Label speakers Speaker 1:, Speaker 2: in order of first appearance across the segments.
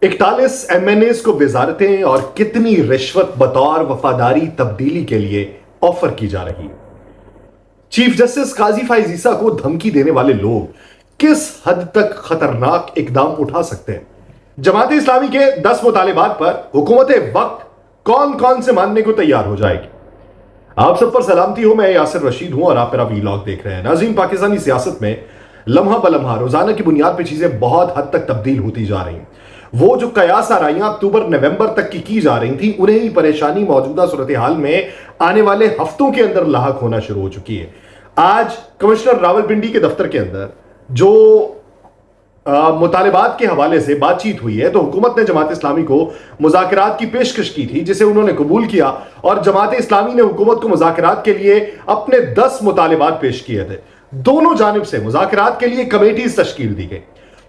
Speaker 1: 41 MNAs को वजारतें और कितनी रिश्वत बतौर वफादारी तब्दीली के लिए ऑफर की जा रही है। चीफ जस्टिस काजी फाइज ईसा को धमकी देने वाले लोग किस हद तक खतरनाक इकदाम उठा सकते हैं। जमात इस्लामी के 10 मुतालिबात पर हुकूमत वक्त कौन कौन से मानने को तैयार हो जाएगी। आप सब पर सलामती हो, मैं यासिर रशीद हूं और आप मेरा वीलॉग देख रहे हैं। नाज़रीन, पाकिस्तानी सियासत में लम्हा बलम्हा रोजाना की बुनियाद पर चीजें बहुत हद तक तब्दील होती जा रही हैं। वो जो कयास आराइयां अक्टूबर नवंबर तक की जा रही थी, उन्हें ही परेशानी मौजूदा सूरत हाल में आने वाले हफ्तों के अंदर लाहक होना शुरू हो चुकी है। आज कमिश्नर रावलपिंडी के दफ्तर के अंदर जो मुतालिबात के हवाले से बातचीत हुई है, तो हुकूमत ने जमात इस्लामी को मुज़ाकरात की पेशकश की थी, जिसे उन्होंने कबूल किया और जमात इस्लामी ने हुकूमत को मुज़ाकरात के लिए अपने 10 मुतालिबात पेश किए थे। दोनों जानिब से मुज़ाकरात के लिए कमेटीज तश्कील दी गई।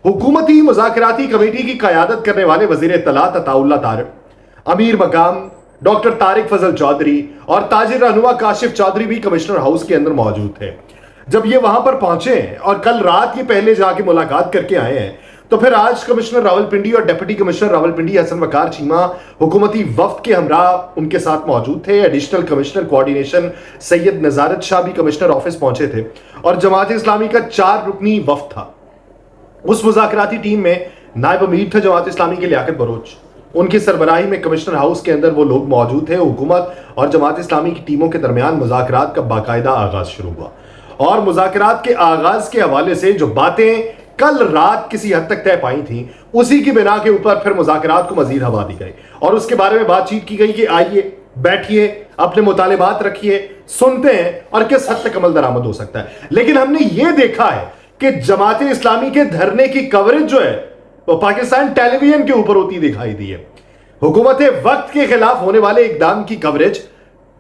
Speaker 1: हुकूमती मुज़ाकराती कमेटी की क़यादत करने वाले वज़ीर इत्तलात अताउल्लाह तारिक, अमीर मकाम डॉक्टर तारिक फजल चौधरी और ताजिर रहनुमा काशिफ चौधरी भी कमिश्नर हाउस के अंदर मौजूद थे। जब ये वहां पर पहुंचे और कल रात ये पहले जाके मुलाकात करके आए हैं, तो फिर आज कमिश्नर रावलपिंडी और डिप्टी कमिश्नर रावलपिंडी हसन वकार चीमा हुकूमती वफ्द के हमरा उनके साथ मौजूद थे। Additional commissioner coordination Syed Nazarat Shah भी कमिश्नर ऑफिस पहुंचे थे और जमात इस्लामी का 4 रुकनी वफ्द था। उस मुज़ाकराती टीम में नायब अमीर थे जमात इस्लामी के लियाकत बलोच, उनकी सरबराही में कमिश्नर हाउस के अंदर वो लोग मौजूद थे। हुकूमत और जमात इस्लामी की टीमों के दरमियान मुज़ाकरात का बाकायदा आगाज शुरू हुआ और मुज़ाकरात के आगाज के हवाले से जो बातें कल रात किसी हद तक तय पाई थी, उसी की बिना के ऊपर फिर मुज़ाकरात को मजीद हवा दी गई और उसके बारे में बातचीत की गई कि आइए बैठिए, अपने मुतालिबात रखिए, सुनते हैं और किस हद तक अमल दरामद हो सकता है। लेकिन हमने ये देखा है कि जमात इस्लामी के धरने की कवरेज जो है वो पाकिस्तान टेलीविजन के ऊपर होती दिखाई दी है। हुकूमत वक्त के खिलाफ होने वाले इकदाम की कवरेज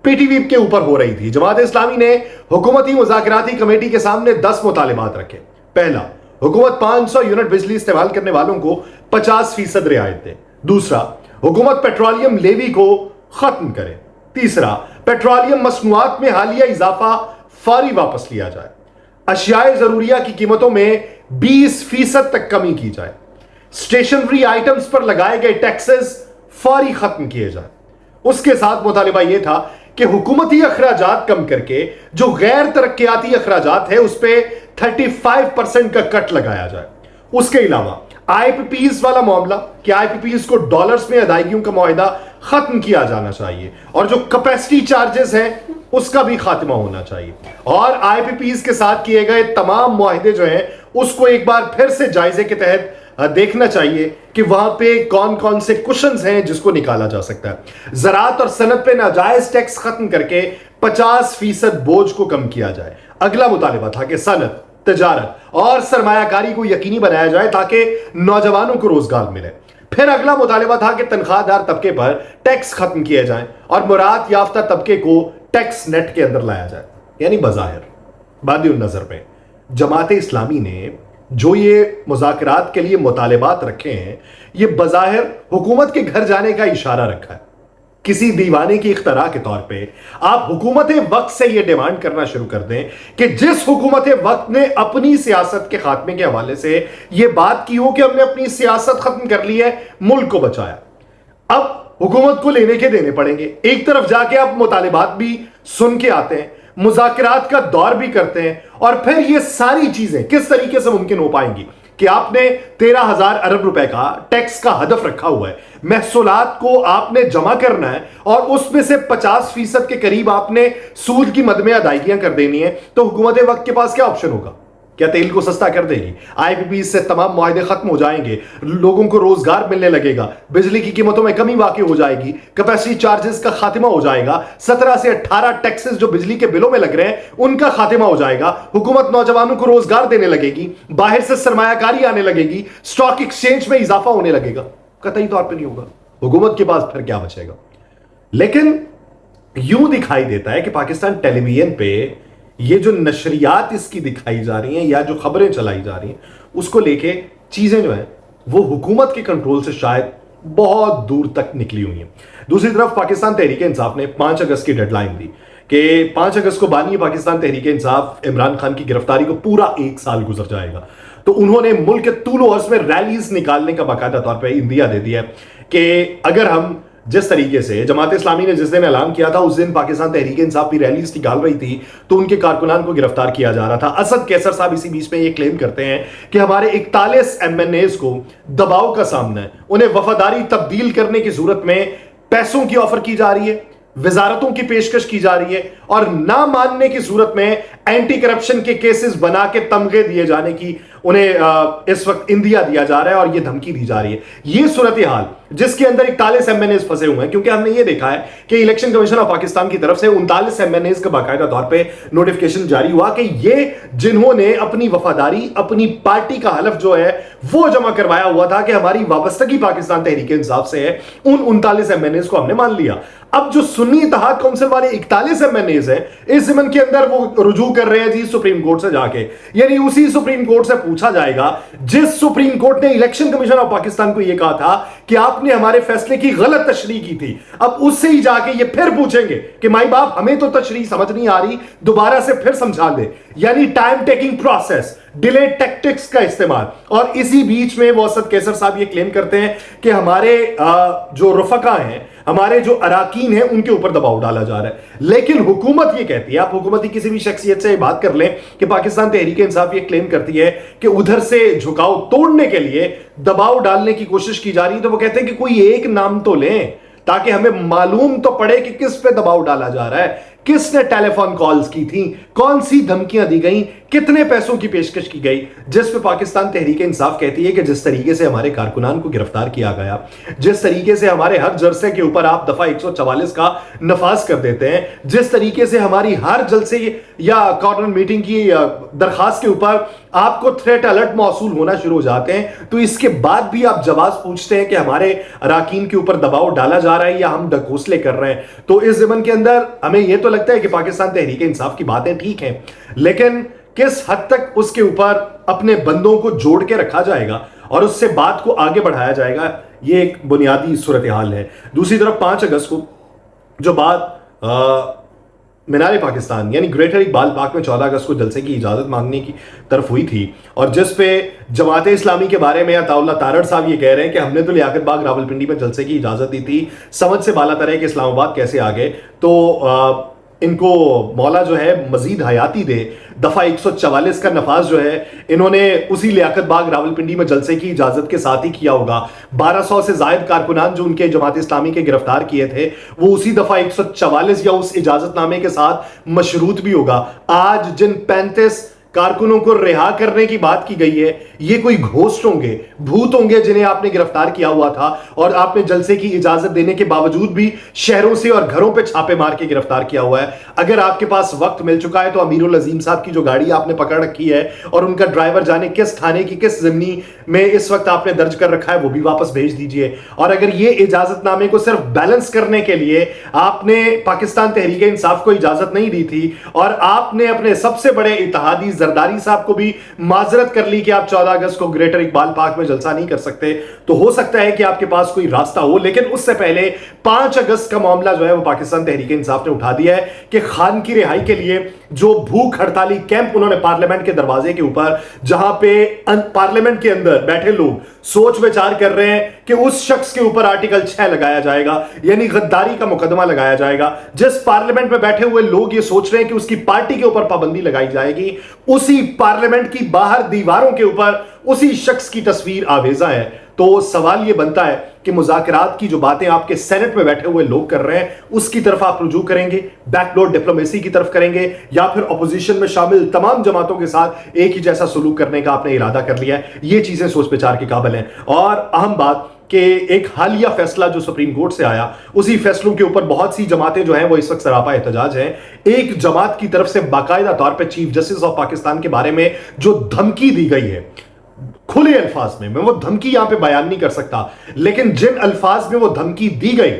Speaker 1: पीटीवी के ऊपर हो रही थी। जमात इस्लामी ने हुकूमती मुज़ाकराती कमेटी के सामने 10 मुतालिबात रखे। पहला, हुकूमत 500 यूनिट बिजली इस्तेमाल करने वालों को 50% रियायत दे। दूसरा, हुकूमत पेट्रोलियम लेवी को खत्म करे। तीसरा, पेट्रोलियम मसनूआत में हालिया इजाफा फौरी वापस लिया जाए। अशियाए जरूरिया की कीमतों में 20% तक कमी की जाए। स्टेशनरी आइटम्स पर लगाए गए टैक्सेस फौरी खत्म किए जाए। उसके साथ मुतालिबा यह था कि हुकूमती अखराजात कम करके जो गैर तरक्याती अखराजात है उस पर 35% का कट लगाया जाए। उसके अलावा आईपीपीज वाला मामला कि आईपीपीज को डॉलर्स में अदायगियों का मुआहिदा खत्म किया जाना चाहिए और जो कैपेसिटी चार्जेस हैं उसका भी खात्मा होना चाहिए और आईपीपीज के साथ किए गए तमाम मुआहिदे जो हैं उसको एक बार फिर से जायजे के तहत देखना चाहिए कि वहां पे कौन कौन से कुशन्स हैं जिसको निकाला जा सकता है। ज़राअत और सनत पे नाजायज टैक्स खत्म करके 50% बोझ को कम किया जाए। अगला मुतालिबा था कि सनत, तजारत और सरमायाकारी को यकीनी बनाया जाए ताकि नौजवानों को रोजगार मिले। फिर अगला मुतालिबा था कि तनख्वाहदार तबके पर टैक्स खत्म किए जाए और मुराद याफ्ता तबके को टैक्स नेट के अंदर लाया जाए। यानी बज़ाहिर बादिउन नजर में जमात इस्लामी ने जो ये मुज़ाकरात के लिए मुतालिबात रखे हैं, ये बज़ाहिर हुकूमत के घर जाने का इशारा रखा है। किसी दीवाने की इख्तरा के तौर पे आप हुकूमत वक्त से ये डिमांड करना शुरू कर दें कि जिस हुकूमत वक्त ने अपनी सियासत के खात्मे के हवाले से ये बात की हो कि हमने अपनी सियासत खत्म कर ली है, मुल्क को बचाया, अब हुकूमत को लेने के देने पड़ेंगे। एक तरफ जाके आप मुतालिबात भी सुन के आते हैं, मुज़ाकरात का दौर भी करते हैं और फिर ये सारी चीजें किस तरीके से मुमकिन हो पाएंगी कि आपने 13,000 अरब रुपए का टैक्स का हदफ रखा हुआ है, महसूलात को आपने जमा करना है और उसमें से 50% के करीब आपने सूद की मद में अदायगियां कर देनी है, तो हुकूमत वक्त के पास क्या ऑप्शन होगा? क्या तेल को सस्ता कर देगी? आईपीपी से तमाम मुआहदे खत्म हो जाएंगे, लोगों को रोजगार मिलने लगेगा, बिजली की कीमतों में कमी वाकई हो जाएगी, कैपेसिटी चार्जेस का खात्मा हो जाएगा, 17 से 18 टैक्सेस जो बिजली के बिलों में लग रहे हैं उनका खात्मा हो जाएगा, हुकूमत नौजवानों को रोजगार देने लगेगी, बाहर से सरमायाकारी आने लगेगी, स्टॉक एक्सचेंज में इजाफा होने लगेगा। कतई तौर पर नहीं होगा। हुकूमत के पास फिर क्या बचेगा? लेकिन यूं दिखाई देता है कि पाकिस्तान टेलीविजन पे ये जो नशरियात इसकी दिखाई जा रही हैं या जो खबरें चलाई जा रही हैं, उसको लेके चीजें जो हैं वो हुकूमत के कंट्रोल से शायद बहुत दूर तक निकली हुई हैं। दूसरी तरफ पाकिस्तान तहरीक इंसाफ ने 5 अगस्त की डेडलाइन दी कि 5 अगस्त को बानी पाकिस्तान तहरीक इंसाफ इमरान खान की गिरफ्तारी को पूरा 1 साल गुजर जाएगा। तो उन्होंने मुल्क के तूलो अर्ज में रैलीज निकालने का बाकायदा तौर पर इंदिया दे दिया कि अगर हम जिस तरीके से जमात इस्लामी ने जिस दिन ऐलान किया था उस दिन पाकिस्तान तहरीक इंसाफ भी रैलीज निकाल रही थी तो उनके कारकुनान को गिरफ्तार किया जा रहा था। असद कैसर साहब इसी बीच में ये क्लेम करते हैं कि हमारे 41 MNAs को दबाव का सामना है, उन्हें वफादारी तब्दील करने की सूरत में पैसों की ऑफर की जा रही है, वजारतों की पेशकश की जा रही है और ना मानने की सूरत में एंटी करप्शन के केसेस बना के तमगे दिए जाने की उन्हें इस वक्त इंदिया दिया जा रहा है और ये धमकी दी जा रही है। ये सूरत हाल जिसके अंदर 41 MNAs फंसे हुए हैं, क्योंकि हमने ये देखा है कि इलेक्शन कमीशन ऑफ पाकिस्तान की तरफ से 39 MNAs का बाकायदा तौर पे नोटिफिकेशन जारी हुआ कि ये जिन्होंने अपनी वफादारी, अपनी पार्टी का हलफ जो है वो जमा करवाया हुआ था कि हमारी वाबस्तगी पाकिस्तान तहरीक इंसाफ से है, उन 39 MNAs को हमने मान लिया। अब जो सुन्नी इत्तेहाद काउंसिल वाले 41 MNAs हैं, इस ज़िमन के अंदर वो रुजू कर रहे हैं जी सुप्रीम कोर्ट से जाके, यानी उसी सुप्रीम कोर्ट से पूछा जाएगा जिस सुप्रीम कोर्ट ने इलेक्शन कमीशन ऑफ पाकिस्तान को यह कहा था कि आपने हमारे फैसले की गलत तशरीह की थी। अब उससे ही जाके ये फिर पूछेंगे कि माई बाप हमें तो तशरीह समझ नहीं आ रही, दोबारा से फिर समझा दे। यानी time taking process, delay tactics का इस्तेमाल। और इसी बीच में वो असद कैसर साहब ये क्लेम करते हैं कि हमारे जो रफका हैं, हमारे जो अराकीन हैं, उनके ऊपर दबाव डाला जा रहा है। लेकिन हुकूमत ये कहती है, आप हुकूमत की किसी भी शख्सियत से बात कर लें कि पाकिस्तान तहरीक इंसाफ ये क्लेम करती है कि उधर से झुकाव तोड़ने के लिए दबाव डालने की कोशिश की जा रही है, तो वो कहते हैं कि कोई एक नाम तो लें ताकि हमें मालूम तो पड़े कि किस पे दबाव डाला जा रहा है, किसने टेलीफोन कॉल्स की थी, कौन सी धमकियां दी गई, कितने पैसों की पेशकश की गई। जिस पे पाकिस्तान तहरीक इंसाफ कहती है कि जिस तरीके से हमारे कारकुनान को गिरफ्तार किया गया, जिस तरीके से हमारे हर जलसे के ऊपर आप दफा 144 का नफाज कर देते हैं, जिस तरीके से हमारी हर जलसे या कॉर्नर मीटिंग की दरखास्त के ऊपर आपको थ्रेट अलर्ट मौसूल होना शुरू हो जाते हैं, तो इसके बाद भी आप जवाब पूछते हैं कि हमारे अराकीन के ऊपर दबाव डाला जा रहा है या हम ढकोसले कर रहे हैं। तो इस ज़िमन के अंदर हमें यह तो लगता है कि पाकिस्तान तहरीक इंसाफ की बातें ठीक हैं, लेकिन किस हद तक उसके ऊपर अपने बंदों को जोड़ के रखा जाएगा और उससे बात को आगे बढ़ाया जाएगा, यह एक बुनियादी सूरत हाल है। दूसरी तरफ 5 अगस्त को जो बात मीनार पाकिस्तान यानी ग्रेटर इकबाल पार्क में 14 अगस्त को जलसे की इजाज़त मांगने की तरफ हुई थी, और जिस पे जमात इस्लामी के बारे में अताउल्ला तारड़ साहब ये कह रहे हैं कि हमने तो लियाकत बाग रावलपिंडी में जलसे की इजाज़त दी थी, समझ से बाला तरह के इस्लामाबाद कैसे आ गए। तो इनको मौला जो है मजीद हयाती दे, दफा 144 का नफाज जो है इन्होंने उसी लियाकत बाग रावलपिंडी में जलसे की इजाजत के साथ ही किया होगा। 1200 से जायद कारकुनान जो उनके जमात इस्लामी के गिरफ्तार किए थे वो उसी दफा 144 या उस इजाजतनामे के साथ मशरूत भी होगा। आज जिन 35 कारकुनों को रिहा करने की बात की गई है, ये कोई घोस्ट होंगे, भूत होंगे जिन्हें आपने गिरफ्तार किया हुआ था और आपने जलसे की इजाजत देने के बावजूद भी शहरों से और घरों पे छापे मार के गिरफ्तार किया हुआ है। अगर आपके पास वक्त मिल चुका है तो अमीरुल अजीम साहब की जो गाड़ी आपने पकड़ रखी है और उनका ड्राइवर जाने किस थाने की किस जिम्नी में इस वक्त आपने दर्ज कर रखा है वो भी वापस भेज दीजिए। और अगर ये इजाजतनामे को सिर्फ बैलेंस करने के लिए आपने पाकिस्तान तहरीक इंसाफ को इजाजत नहीं दी थी और आपने अपने सबसे बड़े इत्तेहादी जरदारी साहब को भी माजरत कर ली कि आप 14 अगस्त को ग्रेटर इकबाल पार्क में जलसा नहीं कर सकते, तो हो सकता है कि आपके पास कोई रास्ता हो। लेकिन उससे पहले 5 अगस्त का मामला जो है वो पाकिस्तान तहरीक इंसाफ ने उठा दिया है कि खान की रिहाई के लिए जो भूख हड़ताली कैंप उन्होंने पार्लियामेंट के दरवाजे के ऊपर, जहां पे पार्लियामेंट के अंदर बैठे लोग सोच विचार कर रहे हैं कि उस शख्स के ऊपर आर्टिकल 6 लगाया जाएगा, यानी गद्दारी का मुकदमा लगाया जाएगा। जिस पार्लियामेंट में बैठे हुए लोग ये सोच रहे हैं कि उसकी पार्टी के ऊपर पाबंदी लगाई जाएगी, उसी पार्लियामेंट की बाहर दीवारों के ऊपर उसी शख्स की तस्वीर आवेजा है। तो सवाल यह बनता है कि मुज़ाकरात की जो बातें आपके सेनेट में बैठे हुए लोग कर रहे हैं उसकी तरफ आप रुजू करेंगे, बैकडोर डिप्लोमेसी की तरफ करेंगे, या फिर अपोजिशन में शामिल तमाम जमातों के साथ एक ही जैसा सलूक करने का आपने इरादा कर लिया है। ये चीजें सोच विचार के काबिल हैं। और अहम बात कि एक हालिया फैसला जो सुप्रीम कोर्ट से आया, उसी फैसलों के ऊपर बहुत सी जमातें जो हैं वो इस वक्त सरापा एहतजाज हैं। एक जमात की तरफ से बाकायदा तौर पे चीफ जस्टिस ऑफ पाकिस्तान के बारे में जो धमकी दी गई है, खुले अल्फाज में, मैं वो धमकी यहां पे बयान नहीं कर सकता, लेकिन जिन अल्फाज में वो धमकी दी गई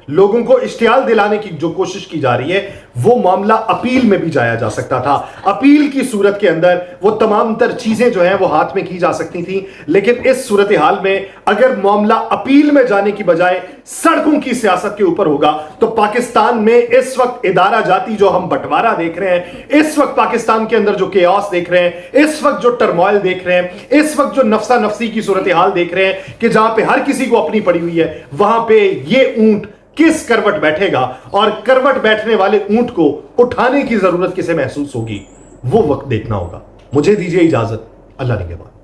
Speaker 1: लोगों को इश्तियाल दिलाने की जो कोशिश की जा रही है, वो मामला अपील में भी जाया जा सकता था। अपील की सूरत के अंदर वो तमाम तर चीजें जो हैं वो हाथ में की जा सकती थी, लेकिन इस सूरत हाल में अगर मामला अपील में जाने की बजाय सड़कों की सियासत के ऊपर होगा, तो पाकिस्तान में इस वक्त इदारा जाती जो हम बंटवारा देख रहे हैं, इस वक्त पाकिस्तान के अंदर जो केओस देख रहे हैं, इस वक्त जो टर्मोइल देख रहे हैं, इस वक्त जो नफसा नफसी की सूरत हाल देख रहे हैं कि जहां पे हर किसी को अपनी पड़ी हुई है, वहां पे ये ऊंट किस करवट बैठेगा और करवट बैठने वाले ऊंट को उठाने की जरूरत किसे महसूस होगी, वो वक्त देखना होगा। मुझे दीजिए इजाजत। अल्लाह निगहबान।